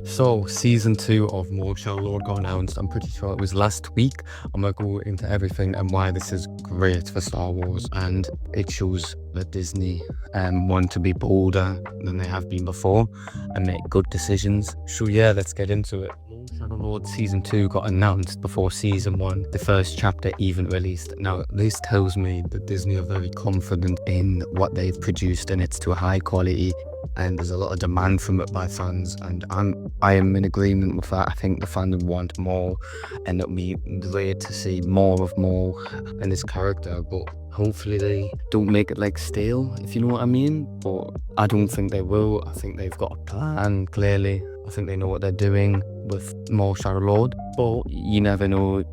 So, season 2 of Maul got announced. I'm pretty sure it was last week. I'm gonna go into everything and why this is great for Star Wars, and it shows that Disney want to be bolder than they have been before and make good decisions. So yeah, let's get into it. Maul Shadow Lord season 2 got announced before season 1, the first chapter even released. Now, this tells me that Disney are very confident in what they've produced, and it's to a high quality, and there's a lot of demand from it by fans, and I am in agreement with that. I think the fans want more, and it'll be great to see more of Maul and his character, but hopefully they don't make it like stale, if you know what I mean. But I don't think they will. I think they've got a plan, clearly. I think they know what they're doing with Maul Shadow Lord, but you never know.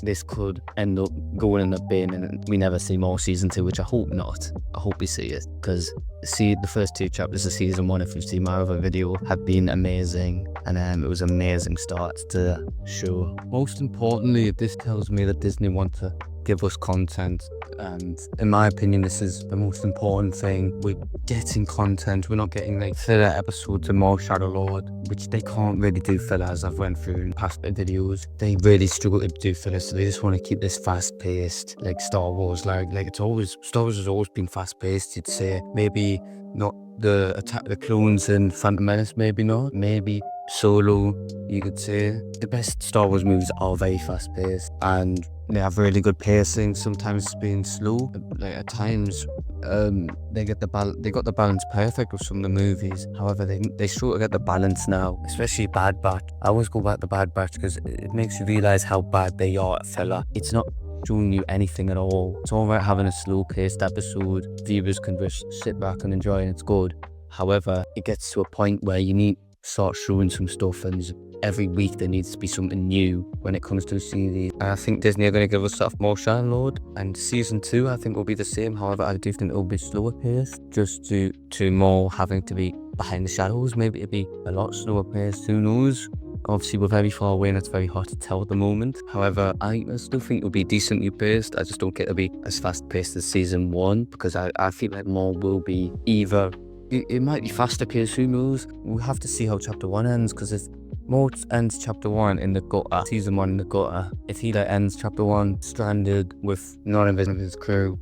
This could end up going in the bin and we never see more season 2, which I hope not. I hope we see it, because the first 2 chapters of season 1, if you've seen my other video, have been amazing, and it was an amazing start to the show. Most importantly, this tells me that Disney want to give us content, and in my opinion, this is the most important thing. We're getting content. We're not getting like filler episodes of Maul Shadow Lord, which they can't really do filler, as I've went through in past videos. They really struggle to do filler, so they just want to keep this fast-paced, like Star Wars. Like it's always, Star Wars has always been fast-paced. You'd say maybe not the Attack of the Clones and Phantom Menace, maybe not. Maybe Solo, you could say. The best Star Wars movies are very fast-paced, and they have really good pacing. Sometimes it's being slow, like at times they got the balance perfect with some of the movies. However, they struggle to get the balance now, especially Bad Batch. I always go back to Bad Batch because it makes you realize how bad they are at filler. It's not showing you anything at all. It's all right having a slow-paced episode. Viewers can just sit back and enjoy, and it's good. However, it gets to a point where you need to start showing some stuff, and every week there needs to be something new when it comes to a series. I think Disney are going to give us stuff more Shadow Lord, and season 2 I think will be the same. However, I do think it will be slower paced, just to more having to be behind the shadows. Maybe it'll be a lot slower paced, who knows. Obviously, we're very far away and it's very hard to tell at the moment. However, I still think it'll be decently paced. I just don't get to be as fast paced as season 1, because I feel like more will be either. It might be faster paced, who knows. We'll have to see how chapter 1 ends, because if Maul ends chapter 1 in the gutter, season 1 in the gutter, if he ends chapter 1 stranded with none of his crew,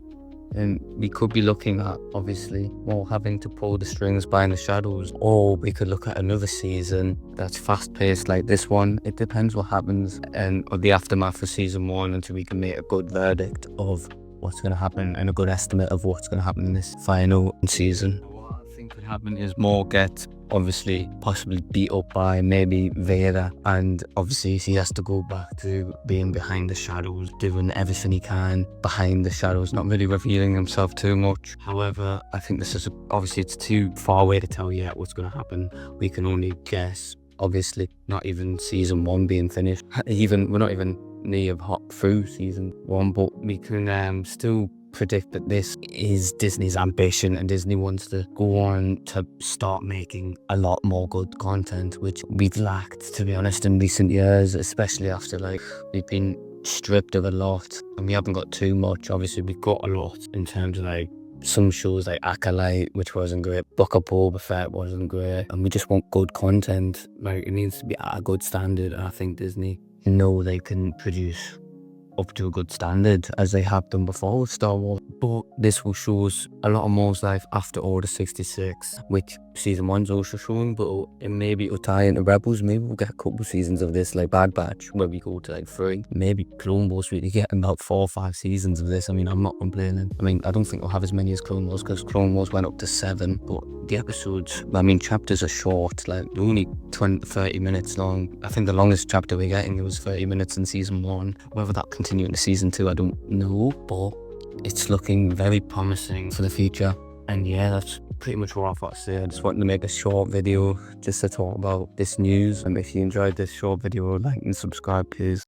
then we could be looking at, obviously, Maul having to pull the strings behind the shadows, or we could look at another season that's fast-paced like this one. It depends what happens and or the aftermath of season 1 until we can make a good verdict of what's going to happen and a good estimate of what's going to happen in this final season. What I think could happen is Maul gets obviously possibly beat up by maybe Vader, and obviously he has to go back to being behind the shadows, doing everything he can behind the shadows, not really revealing himself too much. However, I think this is obviously it's too far away to tell yet what's going to happen. We can only guess. Obviously, not even season 1 being finished. We're not even near hot through season 1, but we can still predict that this is Disney's ambition, and Disney wants to go on to start making a lot more good content, which we've lacked, to be honest, in recent years, especially after we've been stripped of a lot and we haven't got too much. Obviously, we've got a lot in terms of some shows like Acolyte, which wasn't great. Book of Boba Fett wasn't great, and we just want good content. It needs to be at a good standard, and I think Disney know they can produce up to a good standard, as they have done before with Star Wars. But this will show us a lot of Maul's life after Order 66, which season 1's also showing, but maybe it'll tie into Rebels. Maybe we'll get a couple seasons of this, like Bad Batch, where we go to 3. Maybe Clone Wars, we get about 4 or 5 seasons of this. I mean, I'm not complaining. I mean, I don't think we'll have as many as Clone Wars, because Clone Wars went up to 7, but the episodes, chapters are short, they're only 20-30 minutes long. I think the longest chapter we're getting was 30 minutes in season 1. Whether that continue into season 2, I don't know, but it's looking very promising for the future. And yeah, that's pretty much what I've got to say. I just wanted to make a short video just to talk about this news. And if you enjoyed this short video, like and subscribe, please.